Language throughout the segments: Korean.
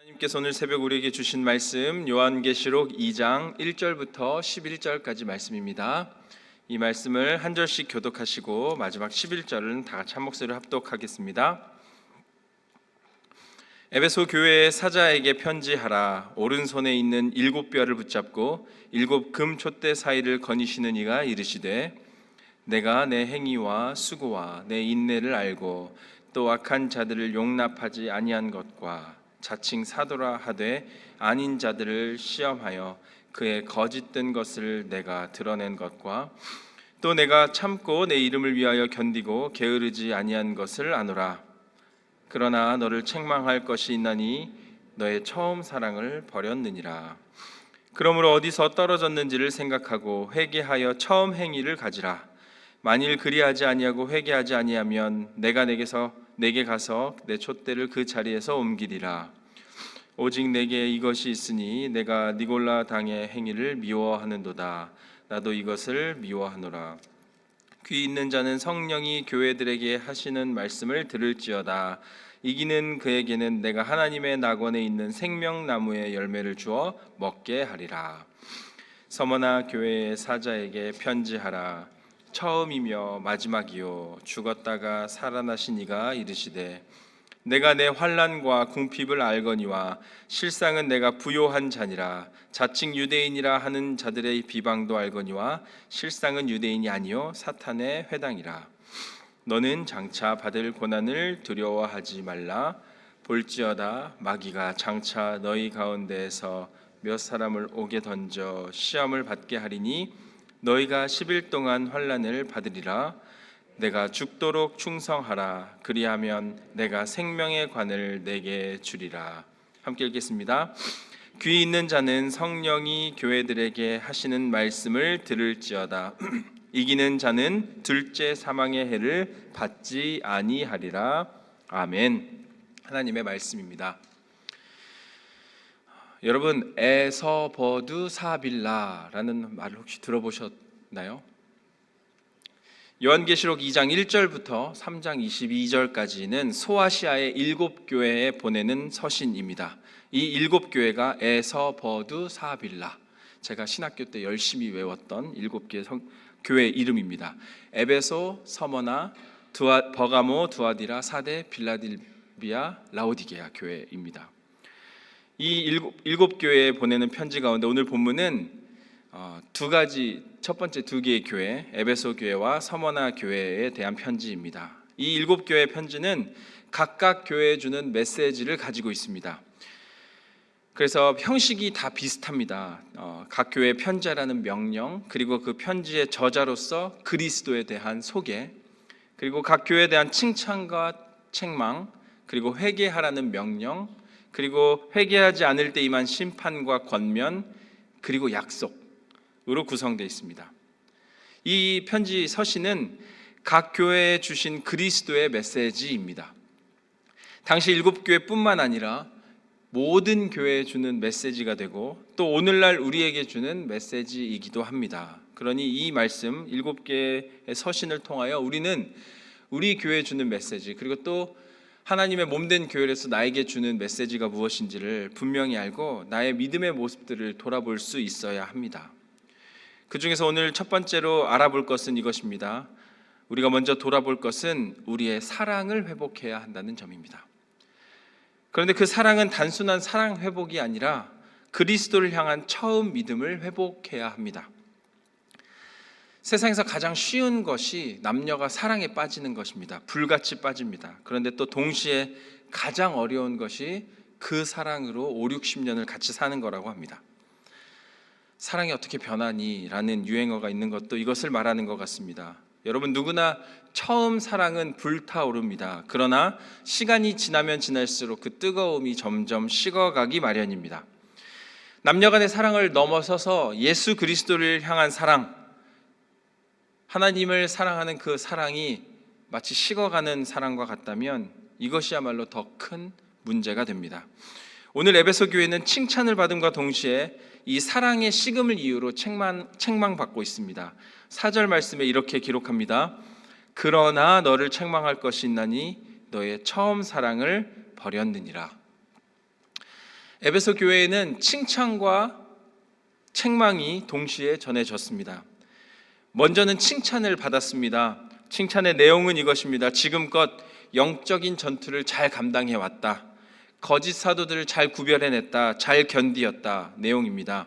하나님께서 오늘 새벽 우리에게 주신 말씀 요한계시록 2장 1절부터 11절까지 말씀입니다. 이 말씀을 한 절씩 교독하시고 마지막 11절은 다 같이 한 목소리로 합독하겠습니다. 에베소 교회의 사자에게 편지하라. 오른손에 있는 7뼈를 붙잡고 7 금 촛대 사이를 거니시는 이가 이르시되 내가 내 행위와 수고와 내 인내를 알고 또 악한 자들을 용납하지 아니한 것과 자칭 사도라 하되 아닌 자들을 시험하여 그의 거짓된 것을 내가 드러낸 것과 또 내가 참고 내 이름을 위하여 견디고 게으르지 아니한 것을 아노라. 그러나 너를 책망할 것이 있나니 너의 처음 사랑을 버렸느니라. 그러므로 어디서 떨어졌는지를 생각하고 회개하여 처음 행위를 가지라. 만일 그리하지 아니하고 회개하지 아니하면 내가 내게 가서 내 촛대를 그 자리에서 옮기리라. 오직 내게 이것이 있으니 내가 니골라 당의 행위를 미워하는도다. 나도 이것을 미워하노라. 귀 있는 자는 성령이 교회들에게 하시는 말씀을 들을지어다. 이기는 그에게는 내가 하나님의 낙원에 있는 생명나무의 열매를 주어 먹게 하리라. 서머나 교회의 사자에게 편지하라. 처음이며 마지막이요 죽었다가 살아나신 이가 이르시되 내가 내 환난과 궁핍을 알거니와 실상은 내가 부요한 자니라. 자칭 유대인이라 하는 자들의 비방도 알거니와 실상은 유대인이 아니요 사탄의 회당이라. 너는 장차 받을 고난을 두려워하지 말라. 볼지어다 마귀가 장차 너희 가운데에서 몇 사람을 옥에 던져 시험을 받게 하리니 너희가 10일 동안 환난을 받으리라. 내가 죽도록 충성하라. 그리하면 내가 생명의 관을 내게 주리라. 함께 읽겠습니다. 귀 있는 자는 성령이 교회들에게 하시는 말씀을 들을지어다. 이기는 자는 둘째 사망의 해를 받지 아니하리라. 아멘. 하나님의 말씀입니다. 여러분, 에서버두 사빌라라는 말을 혹시 들어보셨나요? 요한계시록 2장 1절부터 3장 22절까지는 소아시아의 7교회에 보내는 서신입니다. 이 7교회가 에서버두 사빌라, 제가 신학교 때 열심히 외웠던 7개 교회 이름입니다. 에베소, 서머나, 버가모, 두아디라, 사데, 빌라델비아, 라오디게아 교회입니다. 이 7교회에 보내는 편지 가운데 오늘 본문은 두 가지, 첫 번째 2개의 교회, 에베소 교회와 서머나 교회에 대한 편지입니다. 이 7교회 편지는 각각 교회에 주는 메시지를 가지고 있습니다. 그래서 형식이 다 비슷합니다. 각 교회에 편지하라는 명령, 그리고 그 편지의 저자로서 그리스도에 대한 소개, 그리고 각 교회에 대한 칭찬과 책망, 그리고 회개하라는 명령, 그리고 회개하지 않을 때 임한 심판과 권면, 그리고 약속으로 구성되어 있습니다. 이 편지 서신은 각 교회에 주신 그리스도의 메시지입니다. 당시 7교회뿐만 아니라 모든 교회에 주는 메시지가 되고 또 오늘날 우리에게 주는 메시지이기도 합니다. 그러니 이 말씀 7개의 서신을 통하여 우리는 우리 교회에 주는 메시지, 그리고 또 하나님의 몸된 교회에서 나에게 주는 메시지가 무엇인지를 분명히 알고 나의 믿음의 모습들을 돌아볼 수 있어야 합니다. 그 중에서 오늘 첫 번째로 알아볼 것은 이것입니다. 우리가 먼저 돌아볼 것은 우리의 사랑을 회복해야 한다는 점입니다. 그런데 그 사랑은 단순한 사랑 회복이 아니라 그리스도를 향한 처음 믿음을 회복해야 합니다. 세상에서 가장 쉬운 것이 남녀가 사랑에 빠지는 것입니다. 불같이 빠집니다. 그런데 또 동시에 가장 어려운 것이 그 사랑으로 5, 60년을 같이 사는 거라고 합니다. 사랑이 어떻게 변하니? 라는 유행어가 있는 것도 이것을 말하는 것 같습니다. 여러분, 누구나 처음 사랑은 불타오릅니다. 그러나 시간이 지나면 지날수록 그 뜨거움이 점점 식어가기 마련입니다. 남녀 간의 사랑을 넘어서서 예수 그리스도를 향한 사랑, 하나님을 사랑하는 그 사랑이 마치 식어가는 사랑과 같다면 이것이야말로 더 큰 문제가 됩니다. 오늘 에베소 교회는 칭찬을 받음과 동시에 이 사랑의 식음을 이유로 책망받고 있습니다. 4절 말씀에 이렇게 기록합니다. 그러나 너를 책망할 것이 있나니 너의 처음 사랑을 버렸느니라. 에베소 교회에는 칭찬과 책망이 동시에 전해졌습니다. 먼저는 칭찬을 받았습니다. 칭찬의 내용은 이것입니다. 지금껏 영적인 전투를 잘 감당해 왔다. 거짓 사도들을 잘 구별해냈다. 잘 견디었다. 내용입니다.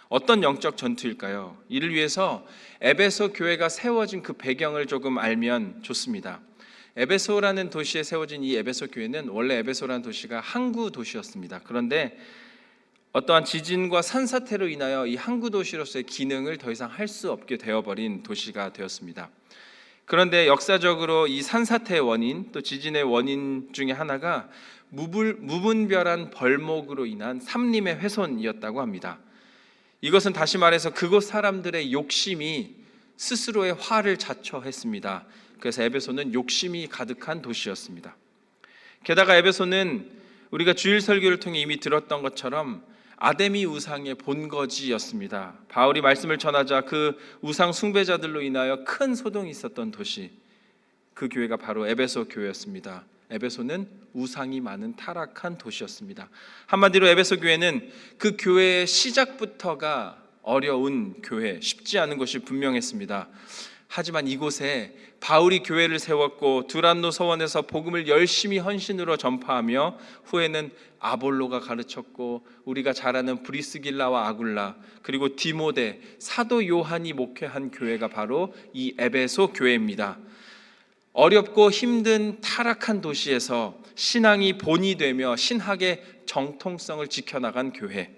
어떤 영적 전투일까요? 이를 위해서 에베소 교회가 세워진 그 배경을 조금 알면 좋습니다. 에베소라는 도시에 세워진 이 에베소 교회는 원래 에베소라는 도시가 항구 도시였습니다. 그런데 어떠한 지진과 산사태로 인하여 이 항구 도시로서의 기능을 더 이상 할 수 없게 되어버린 도시가 되었습니다. 그런데 역사적으로 이 산사태의 원인, 또 지진의 원인 중에 하나가 무분별한 벌목으로 인한 삼림의 훼손이었다고 합니다. 이것은 다시 말해서 그곳 사람들의 욕심이 스스로의 화를 자초했습니다. 그래서 에베소는 욕심이 가득한 도시였습니다. 게다가 에베소는 우리가 주일 설교를 통해 이미 들었던 것처럼 아데미 우상의 본거지였습니다. 바울이 말씀을 전하자 그 우상 숭배자들로 인하여 큰 소동이 있었던 도시, 그 교회가 바로 에베소 교회였습니다. 에베소는 우상이 많은 타락한 도시였습니다. 한마디로 에베소 교회는 그 교회의 시작부터가 어려운 교회, 쉽지 않은 것이 분명했습니다. 하지만 이곳에 바울이 교회를 세웠고 두란노 서원에서 복음을 열심히 헌신으로 전파하며 후에는 아볼로가 가르쳤고 우리가 잘 아는 브리스길라와 아굴라 그리고 디모데, 사도 요한이 목회한 교회가 바로 이 에베소 교회입니다. 어렵고 힘든 타락한 도시에서 신앙이 본이 되며 신학의 정통성을 지켜나간 교회,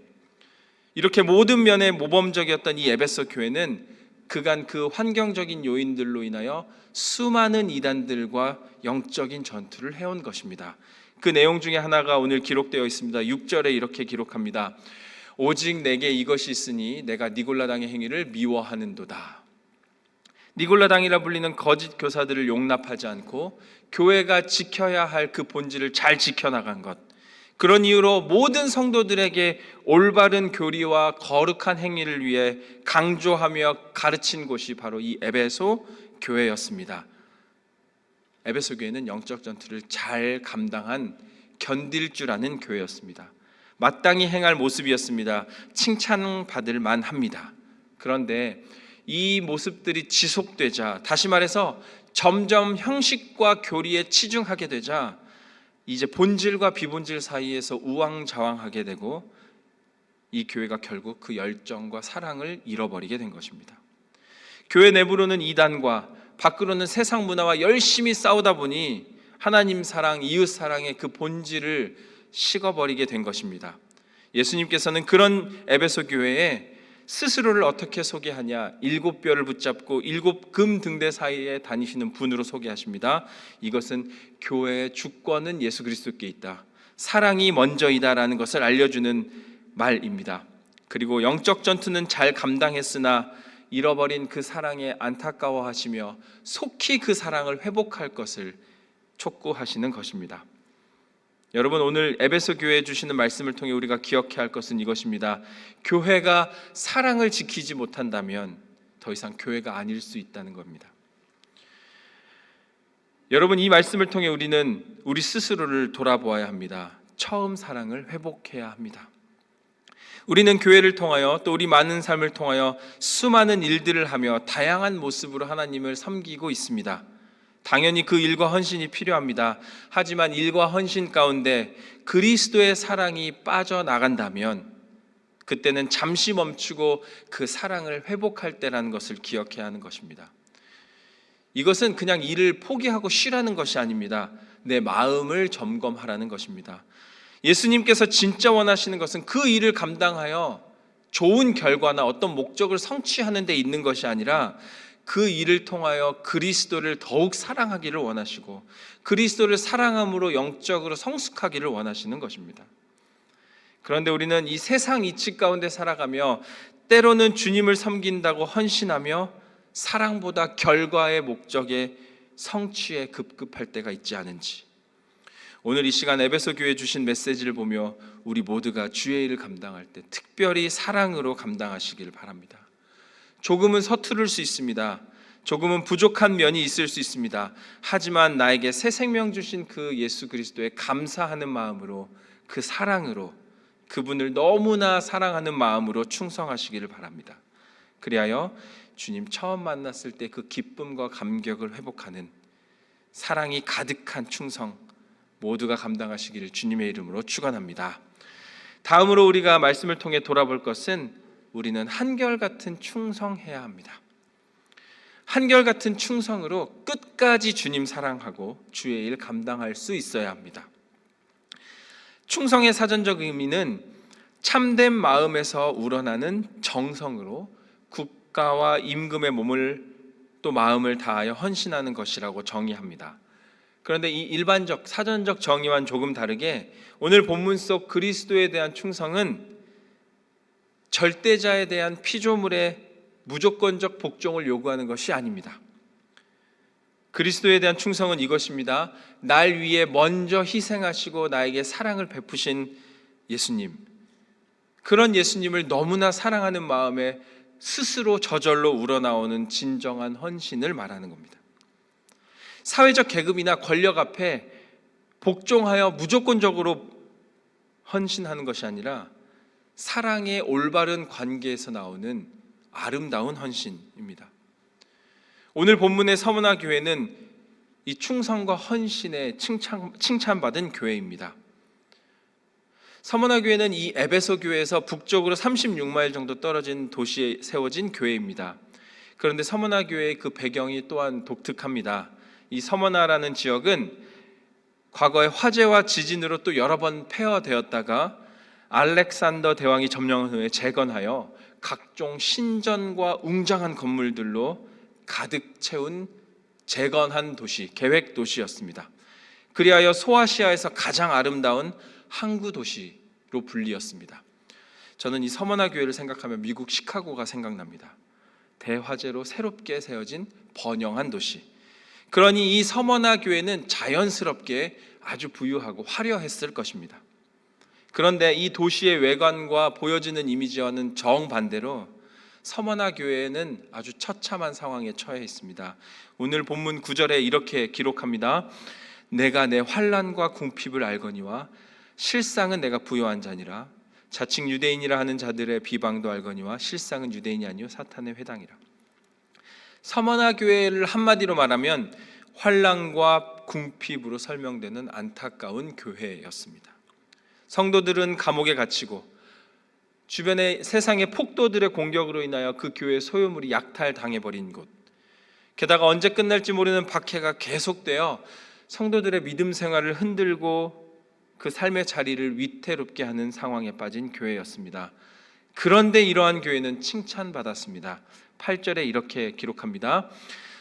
이렇게 모든 면에 모범적이었던 이 에베소 교회는 그간 그 환경적인 요인들로 인하여 수많은 이단들과 영적인 전투를 해온 것입니다. 그 내용 중에 하나가 오늘 기록되어 있습니다. 6절에 이렇게 기록합니다. 오직 내게 이것이 있으니 내가 니골라당의 행위를 미워하는도다. 니골라당이라 불리는 거짓 교사들을 용납하지 않고 교회가 지켜야 할 그 본질을 잘 지켜나간 것, 그런 이유로 모든 성도들에게 올바른 교리와 거룩한 행위를 위해 강조하며 가르친 곳이 바로 이 에베소 교회였습니다. 에베소 교회는 영적 전투를 잘 감당한, 견딜 줄 아는 교회였습니다. 마땅히 행할 모습이었습니다. 칭찬받을 만합니다. 그런데 이 모습들이 지속되자, 다시 말해서 점점 형식과 교리에 치중하게 되자 이제 본질과 비본질 사이에서 우왕좌왕하게 되고 이 교회가 결국 그 열정과 사랑을 잃어버리게 된 것입니다. 교회 내부로는 이단과 밖으로는 세상 문화와 열심히 싸우다 보니 하나님 사랑, 이웃 사랑의 그 본질을 식어버리게 된 것입니다. 예수님께서는 그런 에베소 교회에 스스로를 어떻게 소개하냐, 7뼈를 붙잡고 7금 등대 사이에 다니시는 분으로 소개하십니다. 이것은 교회의 주권은 예수 그리스도께 있다, 사랑이 먼저이다라는 것을 알려주는 말입니다. 그리고 영적 전투는 잘 감당했으나 잃어버린 그 사랑에 안타까워하시며 속히 그 사랑을 회복할 것을 촉구하시는 것입니다. 여러분, 오늘 에베소 교회에 주시는 말씀을 통해 우리가 기억해야 할 것은 이것입니다. 교회가 사랑을 지키지 못한다면 더 이상 교회가 아닐 수 있다는 겁니다. 여러분, 이 말씀을 통해 우리는 우리 스스로를 돌아보아야 합니다. 처음 사랑을 회복해야 합니다. 우리는 교회를 통하여 또 우리 많은 삶을 통하여 수많은 일들을 하며 다양한 모습으로 하나님을 섬기고 있습니다. 당연히 그 일과 헌신이 필요합니다. 하지만 일과 헌신 가운데 그리스도의 사랑이 빠져나간다면 그때는 잠시 멈추고 그 사랑을 회복할 때라는 것을 기억해야 하는 것입니다. 이것은 그냥 일을 포기하고 쉬라는 것이 아닙니다. 내 마음을 점검하라는 것입니다. 예수님께서 진짜 원하시는 것은 그 일을 감당하여 좋은 결과나 어떤 목적을 성취하는 데 있는 것이 아니라 그 일을 통하여 그리스도를 더욱 사랑하기를 원하시고 그리스도를 사랑함으로 영적으로 성숙하기를 원하시는 것입니다. 그런데 우리는 이 세상 이치 가운데 살아가며 때로는 주님을 섬긴다고 헌신하며 사랑보다 결과의 목적의 성취에 급급할 때가 있지 않은지, 오늘 이 시간 에베소 교회에 주신 메시지를 보며 우리 모두가 주의 일을 감당할 때 특별히 사랑으로 감당하시기를 바랍니다. 조금은 서투를 수 있습니다. 조금은 부족한 면이 있을 수 있습니다. 하지만 나에게 새 생명 주신 그 예수 그리스도에 감사하는 마음으로, 그 사랑으로 그분을 너무나 사랑하는 마음으로 충성하시기를 바랍니다. 그리하여 주님 처음 만났을 때 그 기쁨과 감격을 회복하는 사랑이 가득한 충성 모두가 감당하시기를 주님의 이름으로 축원합니다. 다음으로 우리가 말씀을 통해 돌아볼 것은 우리는 한결같은 충성해야 합니다. 한결같은 충성으로 끝까지 주님 사랑하고 주의 일 감당할 수 있어야 합니다. 충성의 사전적 의미는 참된 마음에서 우러나는 정성으로 국가와 임금의 몸을 또 마음을 다하여 헌신하는 것이라고 정의합니다. 그런데 이 일반적 사전적 정의와는 조금 다르게 오늘 본문 속 그리스도에 대한 충성은 절대자에 대한 피조물의 무조건적 복종을 요구하는 것이 아닙니다. 그리스도에 대한 충성은 이것입니다. 날 위해 먼저 희생하시고 나에게 사랑을 베푸신 예수님, 그런 예수님을 너무나 사랑하는 마음에 스스로 저절로 우러나오는 진정한 헌신을 말하는 겁니다. 사회적 계급이나 권력 앞에 복종하여 무조건적으로 헌신하는 것이 아니라 사랑의 올바른 관계에서 나오는 아름다운 헌신입니다. 오늘 본문의 서문화 교회는 이 충성과 헌신에 칭찬받은 교회입니다. 서문화 교회는 이 에베소 교회에서 북쪽으로 36마일 정도 떨어진 도시에 세워진 교회입니다. 그런데 서문화 교회의 그 배경이 또한 독특합니다. 이 서문화라는 지역은 과거에 화재와 지진으로 또 여러 번 폐허되었다가 알렉산더 대왕이 점령한 후에 재건하여 각종 신전과 웅장한 건물들로 가득 채운 재건한 도시, 계획 도시였습니다. 그리하여 소아시아에서 가장 아름다운 항구 도시로 불리었습니다. 저는 이 서머나 교회를 생각하면 미국 시카고가 생각납니다. 대화재로 새롭게 세워진 번영한 도시. 그러니 이 서머나 교회는 자연스럽게 아주 부유하고 화려했을 것입니다. 그런데 이 도시의 외관과 보여지는 이미지와는 정반대로 서머나 교회는 아주 처참한 상황에 처해 있습니다. 오늘 본문 9절에 이렇게 기록합니다. 내가 내 환난과 궁핍을 알거니와 실상은 내가 부요한 자니라. 자칭 유대인이라 하는 자들의 비방도 알거니와 실상은 유대인이 아니요 사탄의 회당이라. 서머나 교회를 한마디로 말하면 환난과 궁핍으로 설명되는 안타까운 교회였습니다. 성도들은 감옥에 갇히고 주변의 세상의 폭도들의 공격으로 인하여 그 교회의 소유물이 약탈당해버린 곳, 게다가 언제 끝날지 모르는 박해가 계속되어 성도들의 믿음 생활을 흔들고 그 삶의 자리를 위태롭게 하는 상황에 빠진 교회였습니다. 그런데 이러한 교회는 칭찬받았습니다. 8절에 이렇게 기록합니다.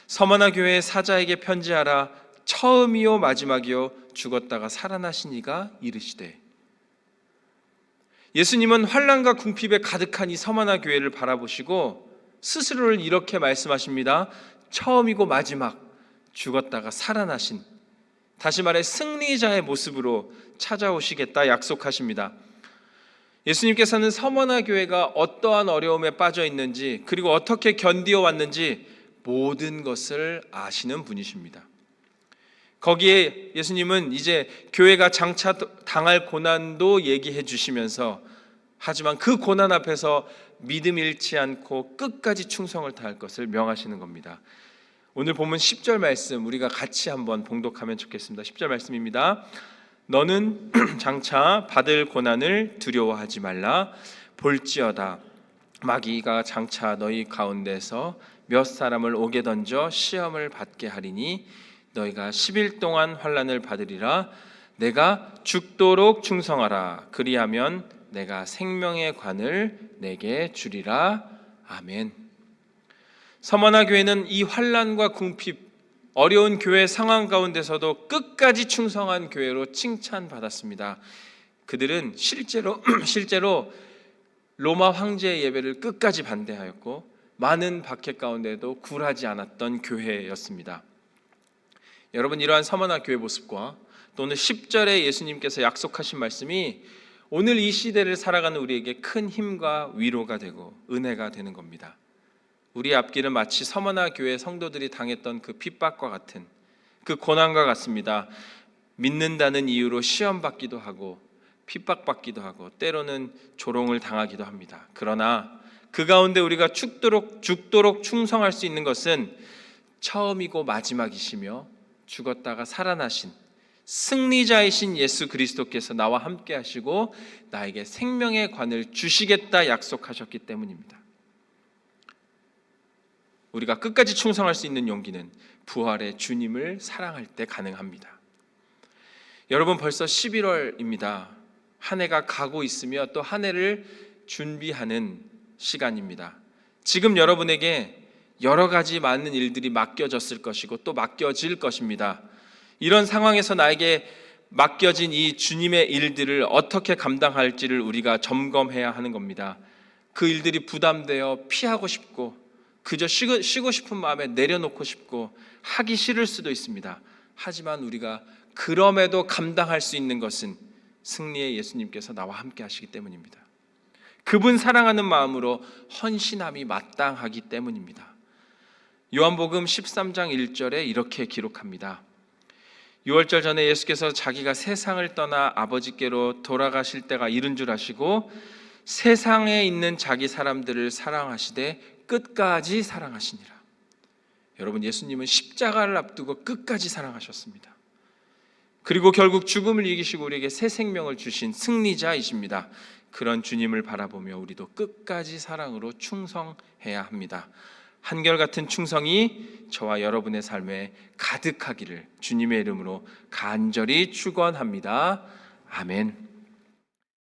서머나 교회의 사자에게 편지하라. 처음이요 마지막이요 죽었다가 살아나신 이가 이르시되. 예수님은 환난과 궁핍에 가득한 이 서머나 교회를 바라보시고 스스로를 이렇게 말씀하십니다. 처음이고 마지막, 죽었다가 살아나신, 다시 말해 승리자의 모습으로 찾아오시겠다 약속하십니다. 예수님께서는 서머나 교회가 어떠한 어려움에 빠져 있는지, 그리고 어떻게 견디어 왔는지 모든 것을 아시는 분이십니다. 거기에 예수님은 이제 교회가 장차 당할 고난도 얘기해 주시면서, 하지만 그 고난 앞에서 믿음 잃지 않고 끝까지 충성을 다할 것을 명하시는 겁니다. 오늘 본문 10절 말씀 우리가 같이 한번 봉독하면 좋겠습니다. 10절 말씀입니다. 너는 장차 받을 고난을 두려워하지 말라. 볼지어다 마귀가 장차 너희 가운데서 몇 사람을 옥에 던져 시험을 받게 하리니 너희가 10일 동안 환난을 받으리라. 내가 죽도록 충성하라. 그리하면 내가 생명의 관을 내게 주리라. 아멘. 서머나 교회는 이 환난과 궁핍, 어려운 교회 상황 가운데서도 끝까지 충성한 교회로 칭찬받았습니다. 그들은 실제로 로마 황제의 예배를 끝까지 반대하였고 많은 박해 가운데도 굴하지 않았던 교회였습니다. 여러분, 이러한 서머나 교회 모습과 또 오늘 10절에 예수님께서 약속하신 말씀이 오늘 이 시대를 살아가는 우리에게 큰 힘과 위로가 되고 은혜가 되는 겁니다. 우리 앞길은 마치 서머나 교회 성도들이 당했던 그 핍박과 같은 그 고난과 같습니다. 믿는다는 이유로 시험받기도 하고 핍박받기도 하고 때로는 조롱을 당하기도 합니다. 그러나 그 가운데 우리가 죽도록 충성할 수 있는 것은 처음이고 마지막이시며 죽었다가 살아나신 승리자이신 예수 그리스도께서 나와 함께 하시고 나에게 생명의 관을 주시겠다 약속하셨기 때문입니다. 우리가 끝까지 충성할 수 있는 용기는 부활의 주님을 사랑할 때 가능합니다. 여러분, 벌써 11월입니다. 한 해가 가고 있으며 또 한 해를 준비하는 시간입니다. 지금 여러분에게 여러 가지 많은 일들이 맡겨졌을 것이고 또 맡겨질 것입니다. 이런 상황에서 나에게 맡겨진 이 주님의 일들을 어떻게 감당할지를 우리가 점검해야 하는 겁니다. 그 일들이 부담되어 피하고 싶고 그저 쉬고 싶은 마음에 내려놓고 싶고 하기 싫을 수도 있습니다. 하지만 우리가 그럼에도 감당할 수 있는 것은 승리의 예수님께서 나와 함께 하시기 때문입니다. 그분 사랑하는 마음으로 헌신함이 마땅하기 때문입니다. 요한복음 13장 1절에 이렇게 기록합니다. 유월절 전에 예수께서 자기가 세상을 떠나 아버지께로 돌아가실 때가 이른 줄 아시고 세상에 있는 자기 사람들을 사랑하시되 끝까지 사랑하시니라. 여러분, 예수님은 십자가를 앞두고 끝까지 사랑하셨습니다. 그리고 결국 죽음을 이기시고 우리에게 새 생명을 주신 승리자이십니다. 그런 주님을 바라보며 우리도 끝까지 사랑으로 충성해야 합니다. 한결같은 충성이 저와 여러분의 삶에 가득하기를 주님의 이름으로 간절히 축원합니다. 아멘.